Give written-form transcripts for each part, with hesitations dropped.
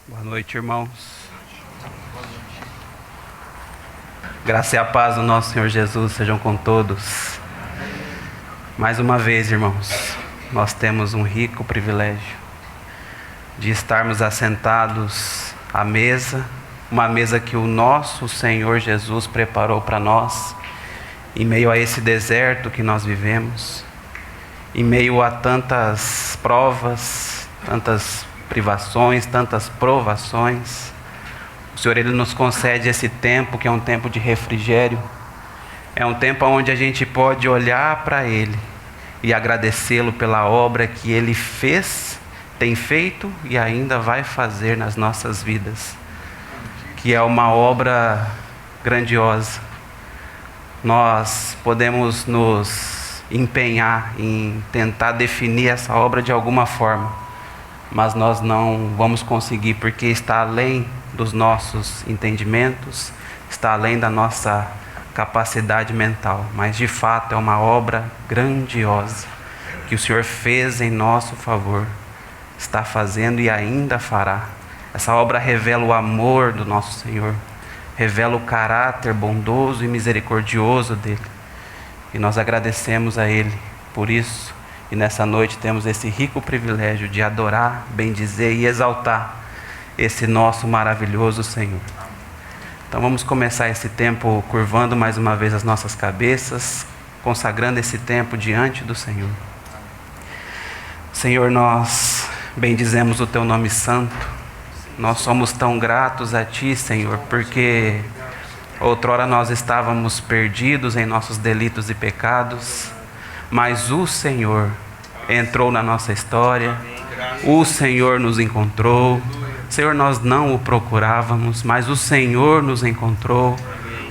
Boa noite, irmãos. Graça e a paz do nosso Senhor Jesus sejam com todos. Mais uma vez, irmãos, nós temos um rico privilégio de estarmos assentados à mesa, uma mesa que o nosso Senhor Jesus preparou para nós, em meio a esse deserto que nós vivemos, em meio a tantas provas, tantas privações, tantas provações. O Senhor, Ele nos concede esse tempo que é um tempo de refrigério, é um tempo onde a gente pode olhar para Ele e agradecê-lo pela obra que Ele fez, tem feito e ainda vai fazer nas nossas vidas, que é uma obra grandiosa. Nós podemos nos empenhar em tentar definir essa obra de alguma forma, mas nós não vamos conseguir, porque está além dos nossos entendimentos, está além da nossa capacidade mental, mas de fato é uma obra grandiosa que o Senhor fez em nosso favor, está fazendo e ainda fará. Essa obra revela o amor do nosso Senhor, revela o caráter bondoso e misericordioso dele, e nós agradecemos a Ele por isso. E nessa noite temos esse rico privilégio de adorar, bendizer e exaltar esse nosso maravilhoso Senhor. Então vamos começar esse tempo curvando mais uma vez as nossas cabeças, consagrando esse tempo diante do Senhor. Senhor, nós bendizemos o Teu nome santo. Nós somos tão gratos a Ti, Senhor, porque outrora nós estávamos perdidos em nossos delitos e pecados, mas o Senhor entrou na nossa história, o Senhor nos encontrou. Senhor, nós não o procurávamos, mas o Senhor nos encontrou,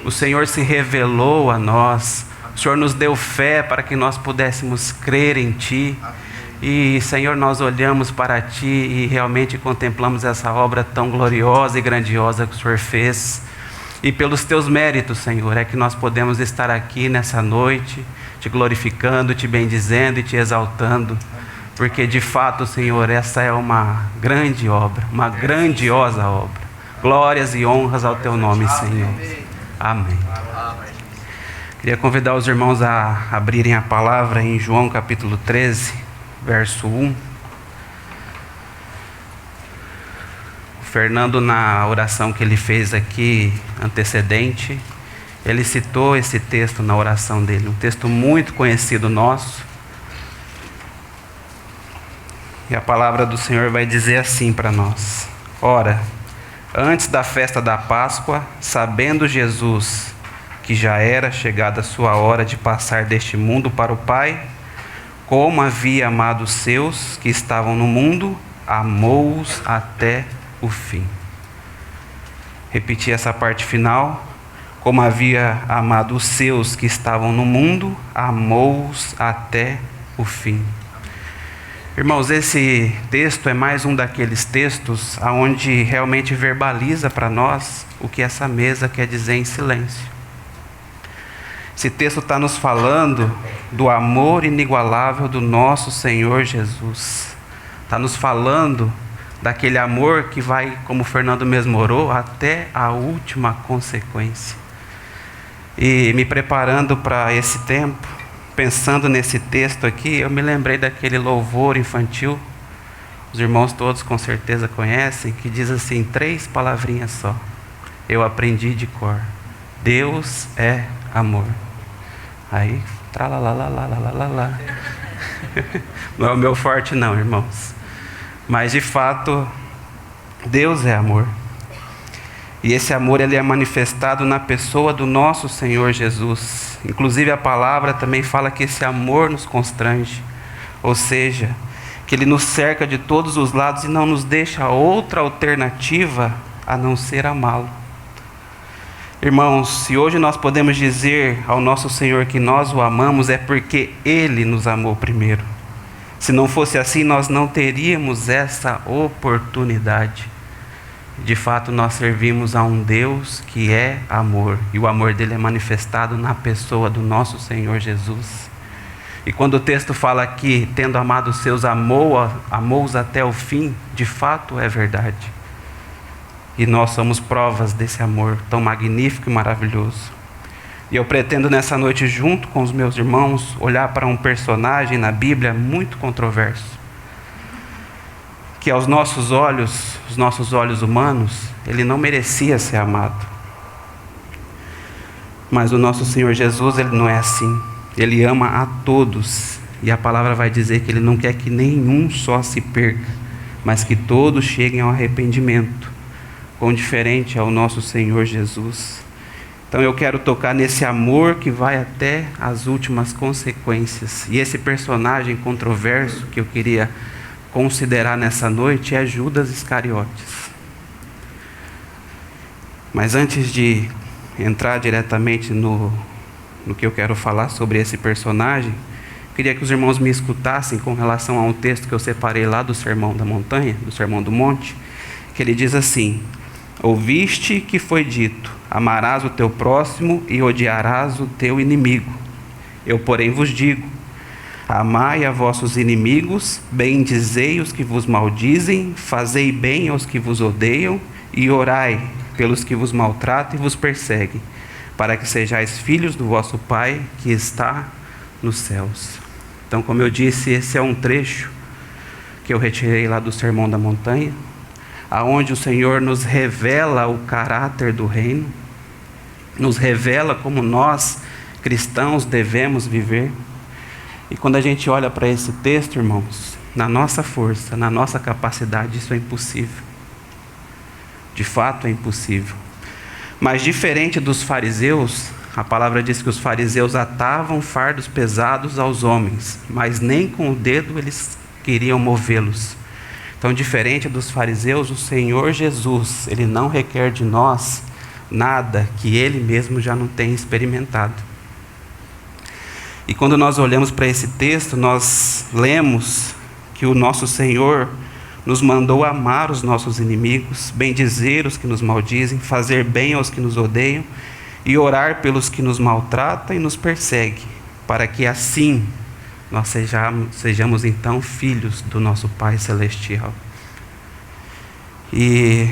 o Senhor se revelou a nós, o Senhor nos deu fé para que nós pudéssemos crer em Ti. E Senhor, nós olhamos para Ti e realmente contemplamos essa obra tão gloriosa e grandiosa que o Senhor fez. E pelos Teus méritos, Senhor, é que nós podemos estar aqui nessa noite, Te glorificando, Te bendizendo e Te exaltando, porque de fato, Senhor, essa é uma grande obra, uma grandiosa obra. Glórias e honras ao Teu nome, Senhor. Amém. Queria convidar os irmãos a abrirem a palavra em João capítulo 13, verso 1. Fernando, na oração que ele fez aqui antecedente, ele citou esse texto na oração dele, um texto muito conhecido nosso. E a palavra do Senhor vai dizer assim para nós: Ora, antes da festa da Páscoa, sabendo Jesus que já era chegada a sua hora de passar deste mundo para o Pai, como havia amado os seus que estavam no mundo, amou-os até o fim. Repetir essa parte final. Como havia amado os seus que estavam no mundo, amou-os até o fim. Irmãos, esse texto é mais um daqueles textos onde realmente verbaliza para nós o que essa mesa quer dizer em silêncio. Esse texto está nos falando do amor inigualável do nosso Senhor Jesus. Está nos falando daquele amor que vai, como o Fernando mesmo orou, até a última consequência. E me preparando para esse tempo, pensando nesse texto aqui, eu me lembrei daquele louvor infantil, os irmãos todos com certeza conhecem, que diz assim, 3 palavrinhas só. Eu aprendi de cor: Deus é amor. Aí, tralalalalalalala. Não é o meu forte não, irmãos. Mas de fato, Deus é amor. E esse amor, ele é manifestado na pessoa do nosso Senhor Jesus. Inclusive a palavra também fala que esse amor nos constrange. Ou seja, que ele nos cerca de todos os lados e não nos deixa outra alternativa a não ser amá-lo. Irmãos, se hoje nós podemos dizer ao nosso Senhor que nós o amamos, é porque Ele nos amou primeiro. Se não fosse assim, nós não teríamos essa oportunidade. De fato, nós servimos a um Deus que é amor, e o amor dele é manifestado na pessoa do nosso Senhor Jesus. E quando o texto fala aqui, tendo amado os seus, amou-os até o fim, de fato é verdade. E nós somos provas desse amor tão magnífico e maravilhoso. E eu pretendo nessa noite, junto com os meus irmãos, olhar para um personagem na Bíblia muito controverso, que aos nossos olhos, os nossos olhos humanos, ele não merecia ser amado. Mas o nosso Senhor Jesus, ele não é assim. Ele ama a todos. E a palavra vai dizer que ele não quer que nenhum só se perca, mas que todos cheguem ao arrependimento. Quão diferente é o nosso Senhor Jesus. Então eu quero tocar nesse amor que vai até as últimas consequências. E esse personagem controverso que eu queria considerar nessa noite é Judas Iscariotes. Mas antes de entrar diretamente no que eu quero falar sobre esse personagem, queria que os irmãos me escutassem com relação a um texto que eu separei lá do Sermão da Montanha, do Sermão do Monte, que ele diz assim: ouviste que foi dito, amarás o teu próximo e odiarás o teu inimigo. Eu, porém, vos digo, amai a vossos inimigos, bendizei os que vos maldizem, fazei bem aos que vos odeiam, e orai pelos que vos maltratam e vos perseguem, para que sejais filhos do vosso Pai que está nos céus. Então, como eu disse, esse é um trecho que eu retirei lá do Sermão da Montanha, aonde o Senhor nos revela o caráter do reino, nos revela como nós, cristãos, devemos viver. E quando a gente olha para esse texto, irmãos, na nossa força, na nossa capacidade, isso é impossível. De fato é impossível. Mas diferente dos fariseus, a palavra diz que os fariseus atavam fardos pesados aos homens, mas nem com o dedo eles queriam movê-los. Então, diferente dos fariseus, o Senhor Jesus, ele não requer de nós nada que ele mesmo já não tenha experimentado. E quando nós olhamos para esse texto, nós lemos que o nosso Senhor nos mandou amar os nossos inimigos, bendizer os que nos maldizem, fazer bem aos que nos odeiam e orar pelos que nos maltratam e nos perseguem, para que assim nós sejamos então filhos do nosso Pai Celestial. E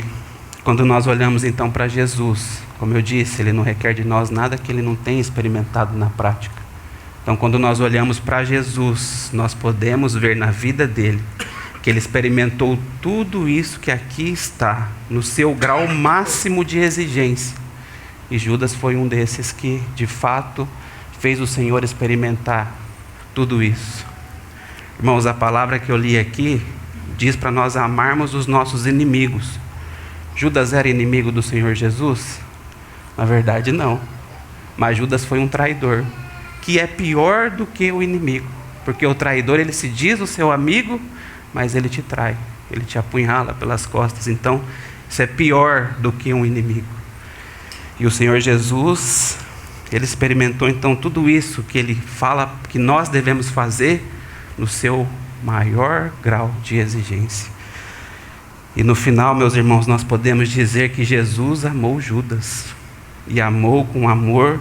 quando nós olhamos então para Jesus, como eu disse, ele não requer de nós nada que ele não tenha experimentado na prática. Então, quando nós olhamos para Jesus, nós podemos ver na vida dele que ele experimentou tudo isso que aqui está, no seu grau máximo de exigência. E Judas foi um desses que, de fato, fez o Senhor experimentar tudo isso. Irmãos, a palavra que eu li aqui diz para nós amarmos os nossos inimigos. Judas era inimigo do Senhor Jesus? Na verdade, não. Mas Judas foi um traidor, que é pior do que o inimigo. Porque o traidor, ele se diz o seu amigo, mas ele te trai, ele te apunhala pelas costas. Então, isso é pior do que um inimigo. E o Senhor Jesus, ele experimentou então tudo isso que ele fala que nós devemos fazer no seu maior grau de exigência. E no final, meus irmãos, nós podemos dizer que Jesus amou Judas, e amou com amor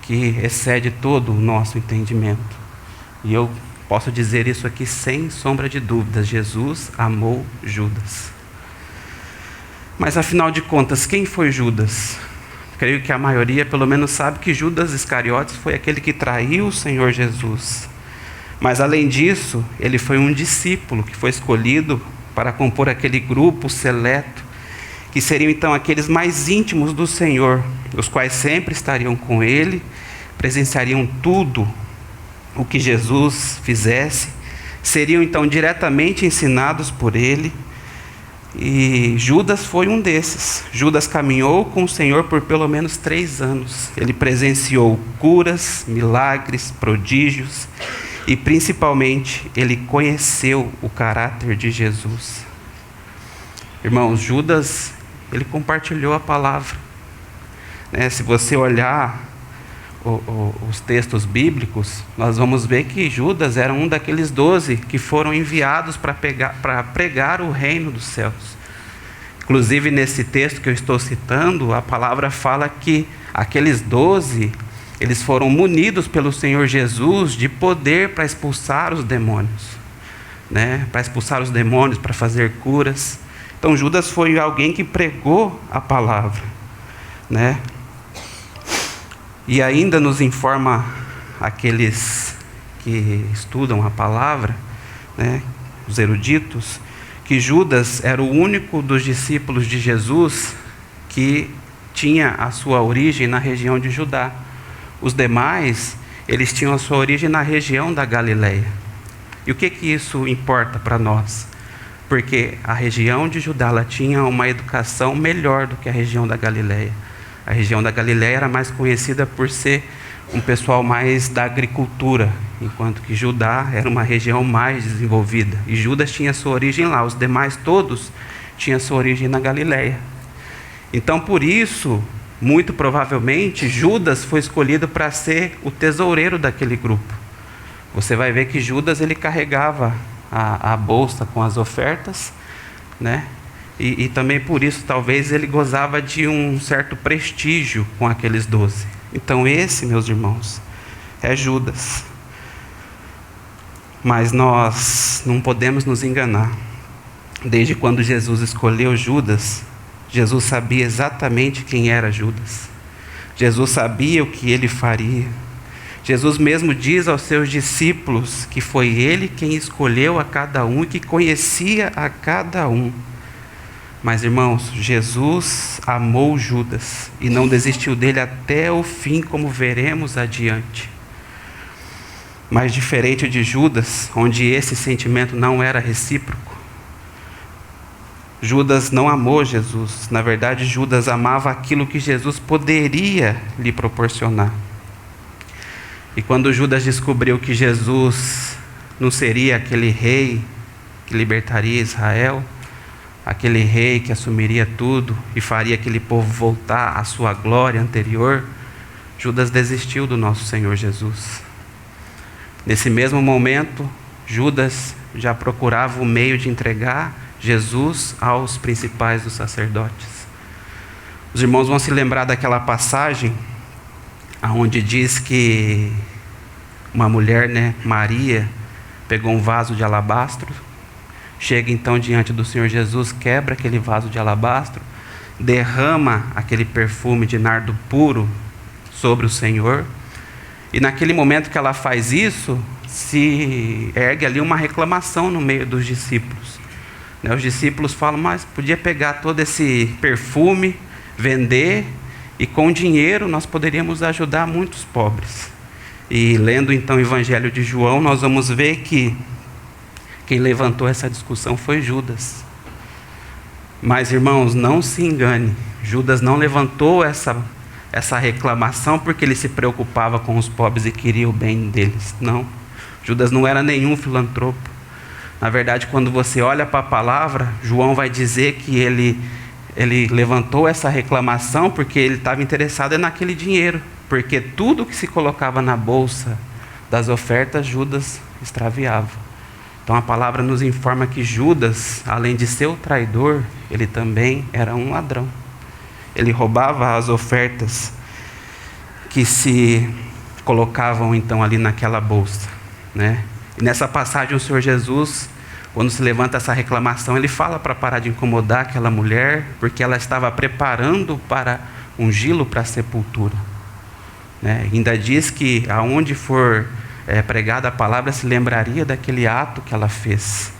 que excede todo o nosso entendimento. E eu posso dizer isso aqui sem sombra de dúvidas: Jesus amou Judas. Mas afinal de contas, quem foi Judas? Creio que a maioria pelo menos sabe que Judas Iscariotes foi aquele que traiu o Senhor Jesus. Mas além disso, ele foi um discípulo que foi escolhido para compor aquele grupo seleto, que seriam então aqueles mais íntimos do Senhor, os quais sempre estariam com ele, presenciariam tudo o que Jesus fizesse, seriam então diretamente ensinados por ele. E Judas foi um desses. Judas caminhou com o Senhor por pelo menos 3 anos. Ele presenciou curas, milagres, prodígios e principalmente ele conheceu o caráter de Jesus. Irmãos, Judas, ele compartilhou a palavra, né? Se você olhar os textos bíblicos, nós vamos ver que Judas era um daqueles 12 que foram enviados para pregar o reino dos céus. Inclusive nesse texto que eu estou citando, a palavra fala que aqueles 12, eles foram munidos pelo Senhor Jesus de poder para expulsar os demônios, né? Para expulsar os demônios, para fazer curas. Então Judas foi alguém que pregou a palavra, né? E ainda nos informa aqueles que estudam a palavra, né, os eruditos, que Judas era o único dos discípulos de Jesus que tinha a sua origem na região de Judá. Os demais, eles tinham a sua origem na região da Galileia. E o que isso importa para nós? Porque a região de Judá ela tinha uma educação melhor do que a região da Galileia. A região da Galileia era mais conhecida por ser um pessoal mais da agricultura, enquanto que Judá era uma região mais desenvolvida. E Judas tinha sua origem lá, os demais todos tinham sua origem na Galileia. Então, por isso, muito provavelmente, Judas foi escolhido para ser o tesoureiro daquele grupo. Você vai ver que Judas ele carregava a bolsa com as ofertas, né? E também por isso, talvez, ele gozava de um certo prestígio com aqueles 12. Então esse, meus irmãos, é Judas. Mas nós não podemos nos enganar. Desde quando Jesus escolheu Judas, Jesus sabia exatamente quem era Judas. Jesus sabia o que ele faria. Jesus mesmo diz aos seus discípulos que foi ele quem escolheu a cada um e que conhecia a cada um. Mas, irmãos, Jesus amou Judas e não desistiu dele até o fim, como veremos adiante. Mas diferente de Judas, onde esse sentimento não era recíproco, Judas não amou Jesus. Na verdade, Judas amava aquilo que Jesus poderia lhe proporcionar. E quando Judas descobriu que Jesus não seria aquele rei que libertaria Israel, aquele rei que assumiria tudo e faria aquele povo voltar à sua glória anterior, Judas desistiu do nosso Senhor Jesus. Nesse mesmo momento, Judas já procurava o meio de entregar Jesus aos principais dos sacerdotes. Os irmãos vão se lembrar daquela passagem onde diz que uma mulher, Maria, pegou um vaso de alabastro, chega então diante do Senhor Jesus, quebra aquele vaso de alabastro, derrama aquele perfume de nardo puro sobre o Senhor, e naquele momento que ela faz isso, se ergue ali uma reclamação no meio dos discípulos. Os discípulos falam, mas podia pegar todo esse perfume, vender, e com dinheiro nós poderíamos ajudar muitos pobres. E lendo então o Evangelho de João, nós vamos ver que quem levantou essa discussão foi Judas. Mas, irmãos, não se engane, Judas não levantou essa reclamação porque ele se preocupava com os pobres e queria o bem deles. Não, Judas não era nenhum filantropo. Na verdade, quando você olha para a palavra, João vai dizer que ele levantou essa reclamação porque ele estava interessado naquele dinheiro, porque tudo que se colocava na bolsa das ofertas, Judas extraviava. Então a palavra nos informa que Judas, além de ser o traidor, ele também era um ladrão. Ele roubava as ofertas que se colocavam então ali naquela bolsa, né? E nessa passagem o Senhor Jesus, quando se levanta essa reclamação, ele fala para parar de incomodar aquela mulher, porque ela estava preparando para ungí-lo para a sepultura, né? Ainda diz que aonde for pregada a palavra, se lembraria daquele ato que ela fez.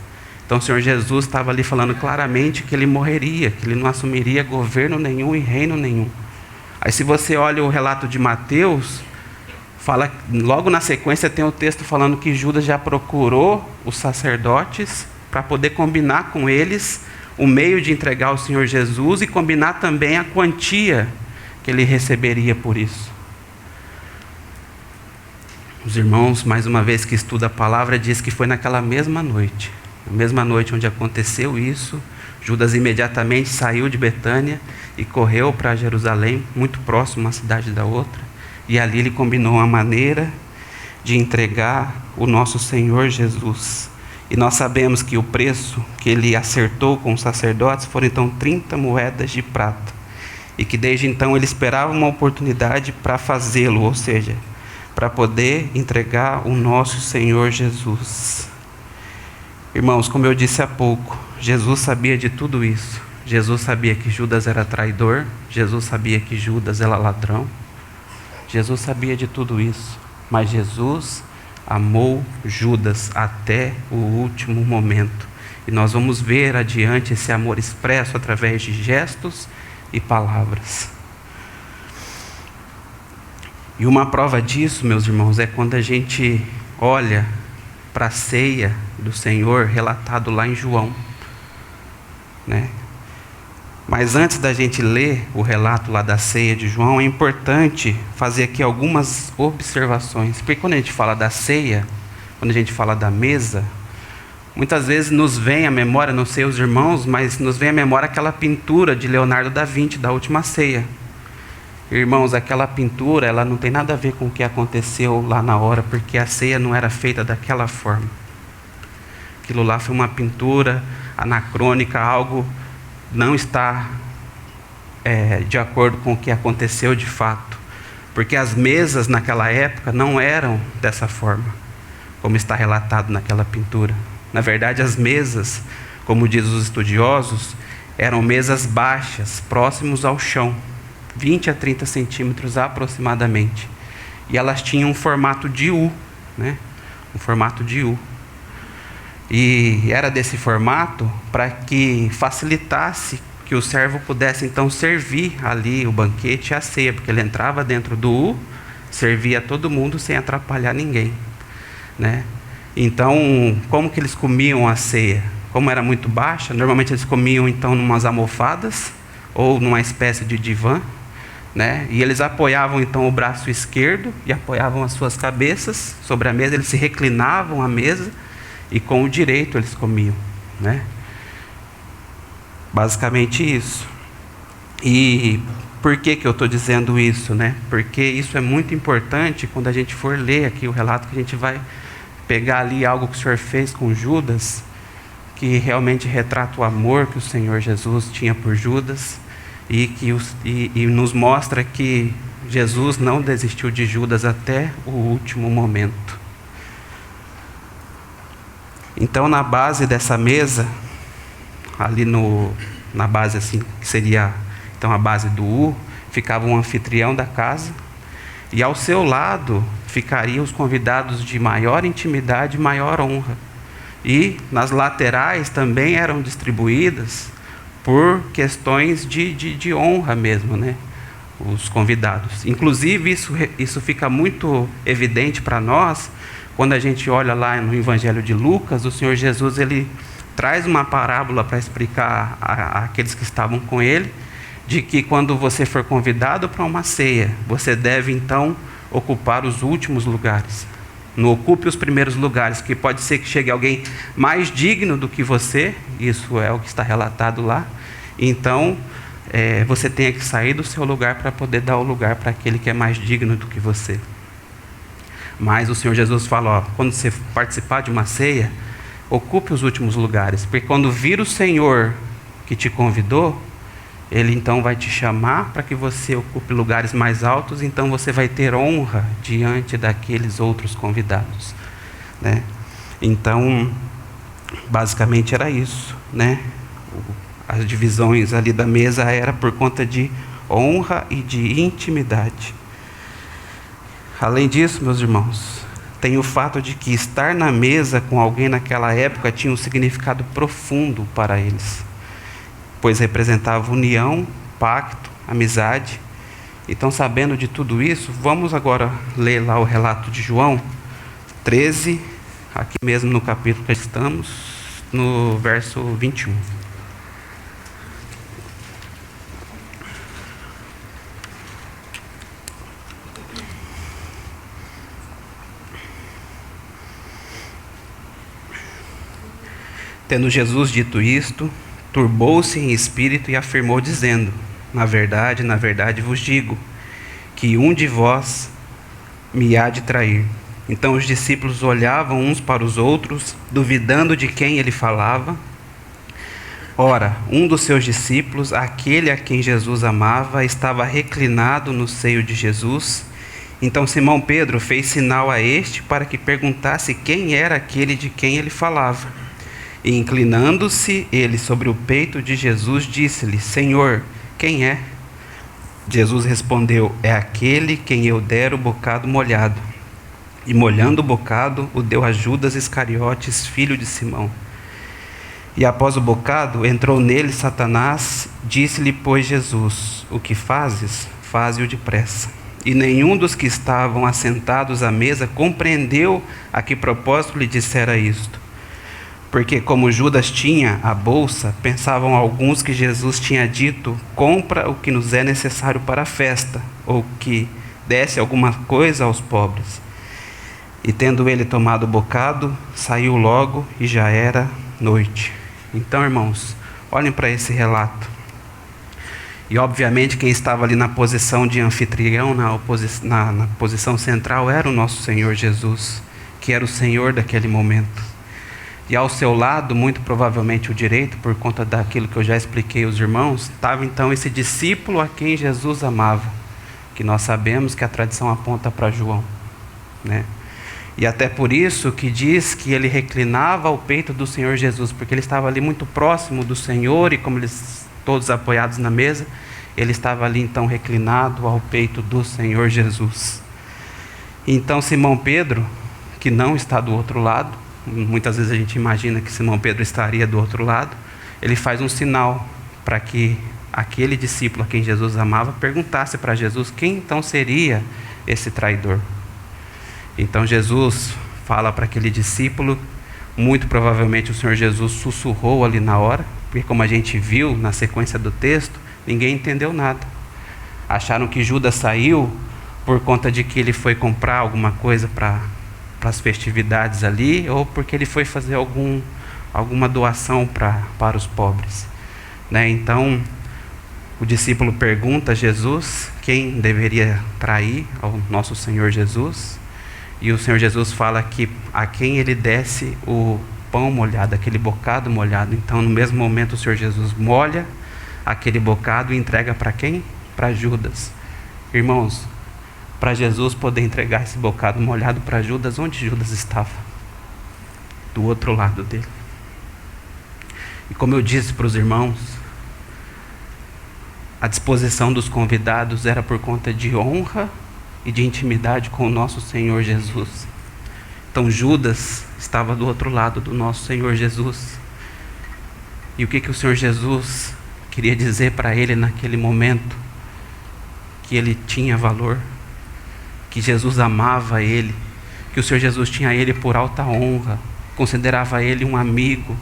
Então o Senhor Jesus estava ali falando claramente que ele morreria, que ele não assumiria governo nenhum e reino nenhum. Aí se você olha o relato de Mateus, fala, logo na sequência tem o texto falando que Judas já procurou os sacerdotes para poder combinar com eles o meio de entregar ao Senhor Jesus e combinar também a quantia que ele receberia por isso. Os irmãos, mais uma vez que estuda a palavra, diz que foi naquela mesma noite onde aconteceu isso, Judas imediatamente saiu de Betânia e correu para Jerusalém, muito próximo uma cidade da outra, e ali ele combinou a maneira de entregar o nosso Senhor Jesus. E nós sabemos que o preço que ele acertou com os sacerdotes foram então 30 moedas de prata, e que desde então ele esperava uma oportunidade para fazê-lo, ou seja, para poder entregar o nosso Senhor Jesus. Irmãos, como eu disse há pouco, Jesus sabia de tudo isso. Jesus sabia que Judas era traidor. Jesus sabia que Judas era ladrão. Jesus sabia de tudo isso. Mas Jesus amou Judas até o último momento. E nós vamos ver adiante esse amor expresso através de gestos e palavras. E uma prova disso, meus irmãos, é quando a gente olha para a ceia do Senhor relatado lá em João, né? Mas antes da gente ler o relato lá da ceia de João, é importante fazer aqui algumas observações. Porque quando a gente fala da ceia, quando a gente fala da mesa, muitas vezes nos vem à memória, não sei os irmãos, mas nos vem à memória aquela pintura de Leonardo da Vinci, da Última Ceia. Irmãos, aquela pintura, ela não tem nada a ver com o que aconteceu lá na hora, porque a ceia não era feita daquela forma. Aquilo lá foi uma pintura anacrônica, algo não está de acordo com o que aconteceu de fato. Porque as mesas naquela época não eram dessa forma, como está relatado naquela pintura. Na verdade, as mesas, como diz os estudiosos, eram mesas baixas, próximos ao chão, 20 a 30 centímetros aproximadamente. E elas tinham um formato de U, né? Um formato de U. E era desse formato para que facilitasse que o servo pudesse então servir ali o banquete e a ceia, porque ele entrava dentro do U, servia a todo mundo sem atrapalhar ninguém, né? Então, como que eles comiam a ceia? Como era muito baixa, normalmente eles comiam então numas almofadas ou numa espécie de divã, né? E eles apoiavam então o braço esquerdo e apoiavam as suas cabeças sobre a mesa, eles se reclinavam à mesa e com o direito eles comiam, né? Basicamente isso. E por que eu estou dizendo isso, né? Porque isso é muito importante quando a gente for ler aqui o relato, que a gente vai pegar ali algo que o Senhor fez com Judas, que realmente retrata o amor que o Senhor Jesus tinha por Judas, e nos mostra que Jesus não desistiu de Judas até o último momento. Então, na base dessa mesa, ali na base assim, que seria então a base do U, ficava um anfitrião da casa, e ao seu lado ficariam os convidados de maior intimidade e maior honra. E nas laterais também eram distribuídas por questões de honra mesmo, né? Os convidados. Inclusive, isso fica muito evidente para nós quando a gente olha lá no Evangelho de Lucas. O Senhor Jesus, ele traz uma parábola para explicar àqueles que estavam com ele, de que quando você for convidado para uma ceia, você deve então ocupar os últimos lugares. Não ocupe os primeiros lugares, que pode ser que chegue alguém mais digno do que você, isso é o que está relatado lá. Então, você tenha que sair do seu lugar para poder dar o lugar para aquele que é mais digno do que você. Mas o Senhor Jesus fala, quando você participar de uma ceia, ocupe os últimos lugares, porque quando vir o Senhor que te convidou, Ele então vai te chamar para que você ocupe lugares mais altos, então você vai ter honra diante daqueles outros convidados, né? Então, basicamente era isso, né? As divisões ali da mesa era por conta de honra e de intimidade. Além disso, meus irmãos, tem o fato de que estar na mesa com alguém naquela época tinha um significado profundo para eles, pois representava união, pacto, amizade. Então, sabendo de tudo isso, vamos agora ler lá o relato de João 13, aqui mesmo no capítulo que estamos, no verso 21. Tendo Jesus dito isto, turbou-se em espírito e afirmou, dizendo: na verdade vos digo, que um de vós me há de trair. Então os discípulos olhavam uns para os outros, duvidando de quem ele falava. Ora, um dos seus discípulos, aquele a quem Jesus amava, estava reclinado no seio de Jesus. Então Simão Pedro fez sinal a este para que perguntasse quem era aquele de quem ele falava. E inclinando-se ele sobre o peito de Jesus, disse-lhe: Senhor, quem é? Jesus respondeu: é aquele quem eu der o bocado molhado. E molhando o bocado, o deu a Judas Iscariotes, filho de Simão. E após o bocado, entrou nele Satanás. Disse-lhe, pois, Jesus: o que fazes, faze-o depressa. E nenhum dos que estavam assentados à mesa compreendeu a que propósito lhe dissera isto. Porque como Judas tinha a bolsa, pensavam alguns que Jesus tinha dito: compra o que nos é necessário para a festa, ou que desse alguma coisa aos pobres. E tendo ele tomado o bocado, saiu logo e já era noite. Então, irmãos, olhem para esse relato. E obviamente quem estava ali na posição de anfitrião, na posição central, era o nosso Senhor Jesus, que era o Senhor daquele momento. E ao seu lado, muito provavelmente o direito, por conta daquilo que eu já expliquei aos irmãos, estava então esse discípulo a quem Jesus amava, que nós sabemos que a tradição aponta para João, né? E até por isso que diz que ele reclinava ao peito do Senhor Jesus, porque ele estava ali muito próximo do Senhor, e como eles todos apoiados na mesa, ele estava ali então reclinado ao peito do Senhor Jesus. Então Simão Pedro, que não está do outro lado, muitas vezes a gente imagina que Simão Pedro estaria do outro lado, ele faz um sinal para que aquele discípulo a quem Jesus amava perguntasse para Jesus quem então seria esse traidor. Então Jesus fala para aquele discípulo, muito provavelmente o Senhor Jesus sussurrou ali na hora, porque como a gente viu na sequência do texto, ninguém entendeu nada. Acharam que Judas saiu por conta de que ele foi comprar alguma coisa para as festividades ali, ou porque ele foi fazer alguma doação para os pobres, né? Então o discípulo pergunta a Jesus quem deveria trair ao nosso Senhor Jesus. E o Senhor Jesus fala que a quem ele desse o pão molhado, aquele bocado molhado. Então, no mesmo momento, o Senhor Jesus molha aquele bocado e entrega para quem? Para Judas. Irmãos, para Jesus poder entregar esse bocado molhado para Judas, onde Judas estava? Do outro lado dele. E como eu disse para os irmãos, a disposição dos convidados era por conta de honra e de intimidade com o nosso Senhor Jesus. Então Judas estava do outro lado do nosso Senhor Jesus. E o que o Senhor Jesus queria dizer para ele naquele momento? Que ele tinha valor, que Jesus amava ele, que o Senhor Jesus tinha ele por alta honra, considerava ele um amigo.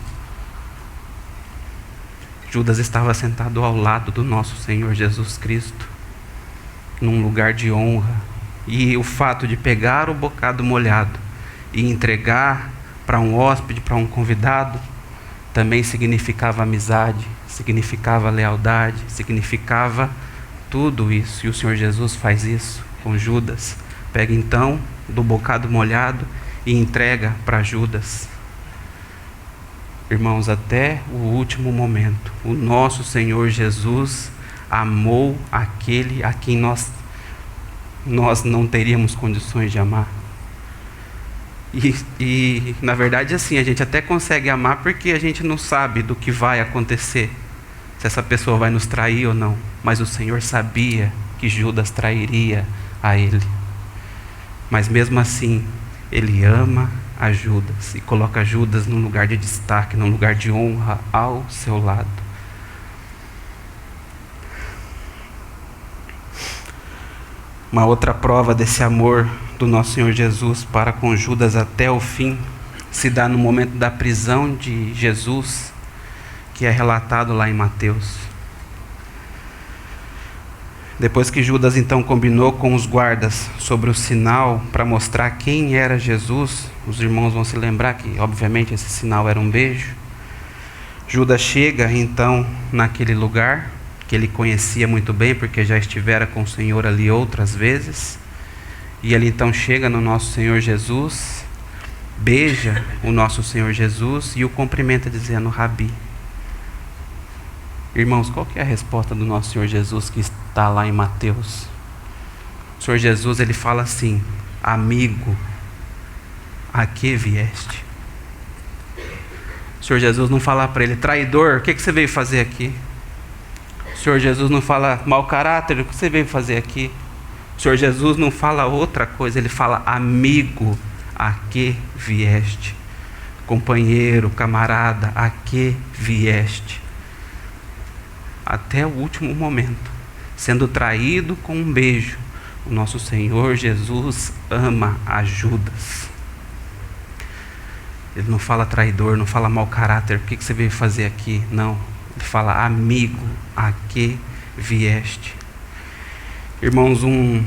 Judas estava sentado ao lado do nosso Senhor Jesus Cristo, num lugar de honra. E o fato de pegar o bocado molhado e entregar para um hóspede, para um convidado, também significava amizade, significava lealdade, significava tudo isso. E o Senhor Jesus faz isso com Judas. Pega então do bocado molhado e entrega para Judas. Irmãos, até o último momento, o nosso Senhor Jesus amou aquele a quem nós não teríamos condições de amar. E na verdade assim, a gente até consegue amar porque a gente não sabe do que vai acontecer, se essa pessoa vai nos trair ou não. Mas o Senhor sabia que Judas trairia a ele. Mas mesmo assim, ele ama a Judas e coloca Judas num lugar de destaque, num lugar de honra ao seu lado. Uma outra prova desse amor do nosso Senhor Jesus para com Judas até o fim se dá no momento da prisão de Jesus, que é relatado lá em Mateus. Depois que Judas então combinou com os guardas sobre o sinal para mostrar quem era Jesus, os irmãos vão se lembrar que obviamente esse sinal era um beijo. Judas chega então naquele lugar que ele conhecia muito bem, porque já estivera com o Senhor ali outras vezes, e ele então chega no nosso Senhor Jesus, beija o nosso Senhor Jesus e o cumprimenta dizendo: Rabi. Irmãos, qual que é a resposta do nosso Senhor Jesus que está lá em Mateus? O Senhor Jesus, ele fala assim: amigo, a que vieste? O Senhor Jesus não fala para ele: traidor, o que você veio fazer aqui? O Senhor Jesus não fala: mau caráter, o que você veio fazer aqui? O Senhor Jesus não fala outra coisa, ele fala: amigo, a que vieste? Companheiro, camarada, a que vieste? Até o último momento, sendo traído com um beijo, o nosso Senhor Jesus ama a Judas. Ele não fala traidor, não fala mau caráter, o que você veio fazer aqui? Não, ele fala: amigo, a que vieste? Irmãos, um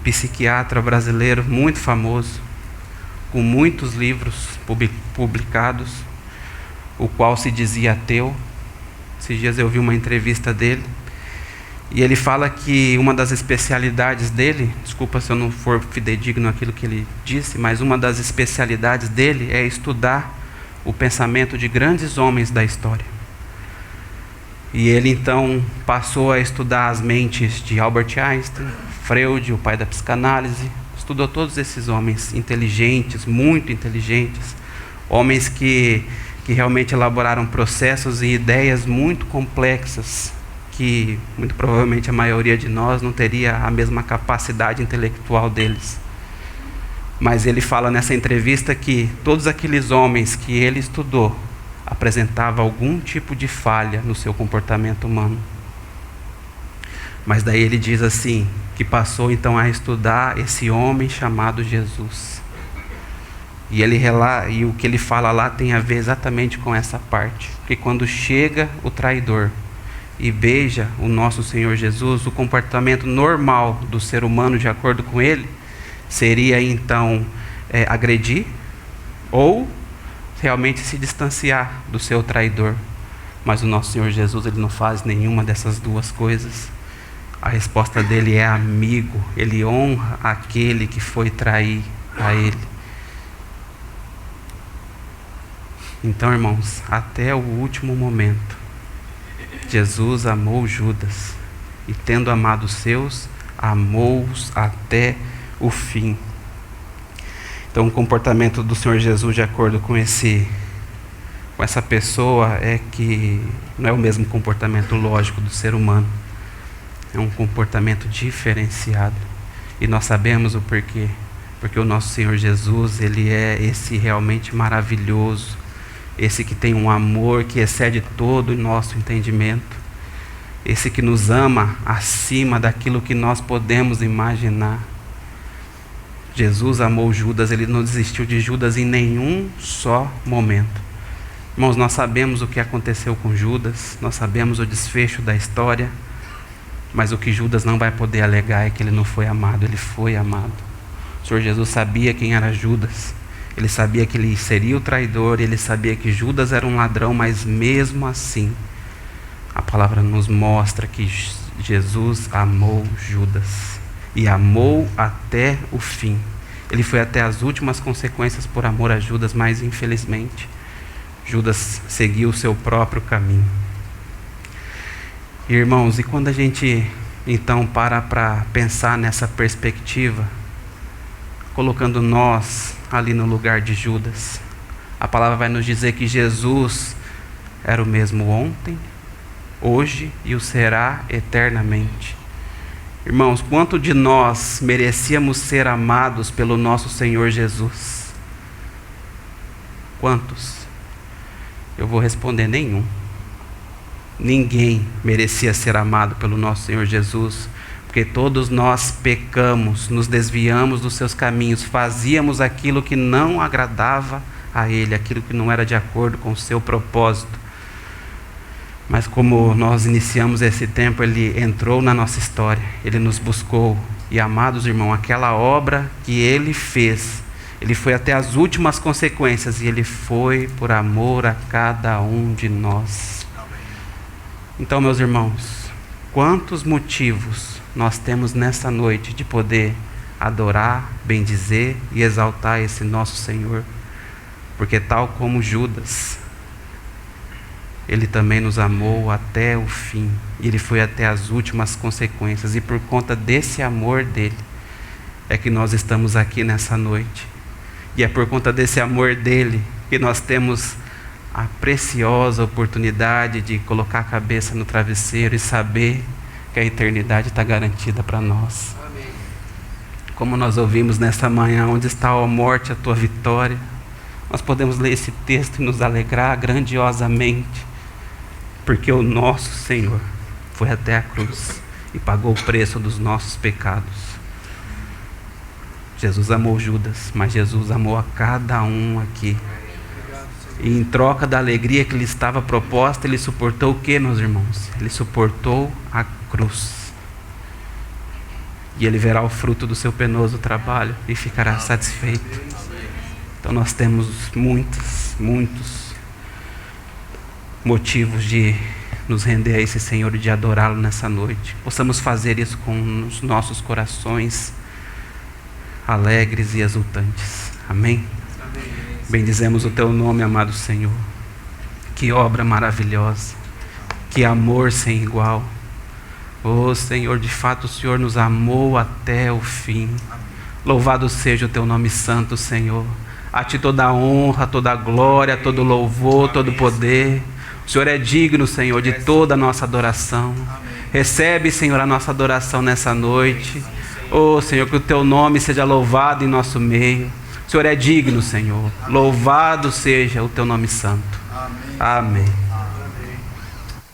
psiquiatra brasileiro muito famoso, com muitos livros publicados, o qual se dizia ateu. Esses dias eu vi uma entrevista dele, e ele fala que uma das especialidades dele, desculpa se eu não for fidedigno aquilo que ele disse, mas uma das especialidades dele é estudar o pensamento de grandes homens da história. E ele então passou a estudar as mentes de Albert Einstein, Freud, o pai da psicanálise, estudou todos esses homens inteligentes, muito inteligentes, homens que realmente elaboraram processos e ideias muito complexas, que muito provavelmente a maioria de nós não teria a mesma capacidade intelectual deles. Mas ele fala nessa entrevista que todos aqueles homens que ele estudou apresentavam algum tipo de falha no seu comportamento humano. Mas daí ele diz assim, que passou então a estudar esse homem chamado Jesus. E o que ele fala lá tem a ver exatamente com essa parte. Que quando chega o traidor e beija o nosso Senhor Jesus, o comportamento normal do ser humano, de acordo com ele, seria então agredir ou realmente se distanciar do seu traidor. Mas o nosso Senhor Jesus, ele não faz nenhuma dessas duas coisas. A resposta dele é amigo, ele honra aquele que foi trair a ele. Então, irmãos, até o último momento, Jesus amou Judas, e tendo amado os seus, amou-os até o fim. Então, o comportamento do Senhor Jesus, de acordo com essa pessoa, é que não é o mesmo comportamento lógico do ser humano. É um comportamento diferenciado. E nós sabemos o porquê. Porque o nosso Senhor Jesus, ele é esse realmente maravilhoso, esse que tem um amor que excede todo o nosso entendimento, esse que nos ama acima daquilo que nós podemos imaginar. Jesus amou Judas, ele não desistiu de Judas em nenhum só momento. Irmãos, nós sabemos o que aconteceu com Judas, nós sabemos o desfecho da história, mas o que Judas não vai poder alegar é que ele não foi amado, ele foi amado. O Senhor Jesus sabia quem era Judas, ele sabia que ele seria o traidor, ele sabia que Judas era um ladrão, mas mesmo assim, a palavra nos mostra que Jesus amou Judas, e amou até o fim. Ele foi até as últimas consequências por amor a Judas, mas infelizmente, Judas seguiu o seu próprio caminho. Irmãos, e quando a gente então para pensar nessa perspectiva, colocando nós ali no lugar de Judas, a palavra vai nos dizer que Jesus era o mesmo ontem, hoje e o será eternamente. Irmãos, quanto de nós merecíamos ser amados pelo nosso Senhor Jesus? Quantos? Eu vou responder: nenhum. Ninguém merecia ser amado pelo nosso Senhor Jesus, porque todos nós pecamos, nos desviamos dos seus caminhos, fazíamos aquilo que não agradava a Ele, aquilo que não era de acordo com o seu propósito. Mas como nós iniciamos esse tempo, Ele entrou na nossa história, Ele nos buscou. E amados irmãos, aquela obra que Ele fez, Ele foi até as últimas consequências, e Ele foi por amor a cada um de nós. Então, meus irmãos, quantos motivos nós temos nessa noite de poder adorar, bendizer e exaltar esse nosso Senhor. Porque tal como Judas, Ele também nos amou até o fim. E Ele foi até as últimas consequências. E por conta desse amor dEle, é que nós estamos aqui nessa noite. E é por conta desse amor dEle que nós temos a preciosa oportunidade de colocar a cabeça no travesseiro e saber que a eternidade está garantida para nós. Amém. Como nós ouvimos nesta manhã, onde está a morte, a tua vitória, nós podemos ler esse texto e nos alegrar grandiosamente, porque o nosso Senhor foi até a cruz e pagou o preço dos nossos pecados. Jesus amou Judas, mas Jesus amou a cada um aqui. E em troca da alegria que lhe estava proposta, ele suportou o que, meus irmãos? Ele suportou a cruz. E ele verá o fruto do seu penoso trabalho e ficará satisfeito. Então nós temos muitos motivos de nos render a esse Senhor e de adorá-lo nessa noite. Possamos fazer isso com os nossos corações alegres e exultantes. Amém? Bendizemos o teu nome, amado Senhor. Que obra maravilhosa, que amor sem igual. Oh Senhor, de fato o Senhor nos amou até o fim. Louvado seja o teu nome santo, Senhor. A ti toda a honra, toda a glória, todo o louvor, todo o poder. O Senhor é digno, Senhor, de toda a nossa adoração. Recebe, Senhor, a nossa adoração nessa noite. Oh Senhor, que o teu nome seja louvado em nosso meio. O Senhor é digno, Senhor. Louvado seja o teu nome santo. Amém.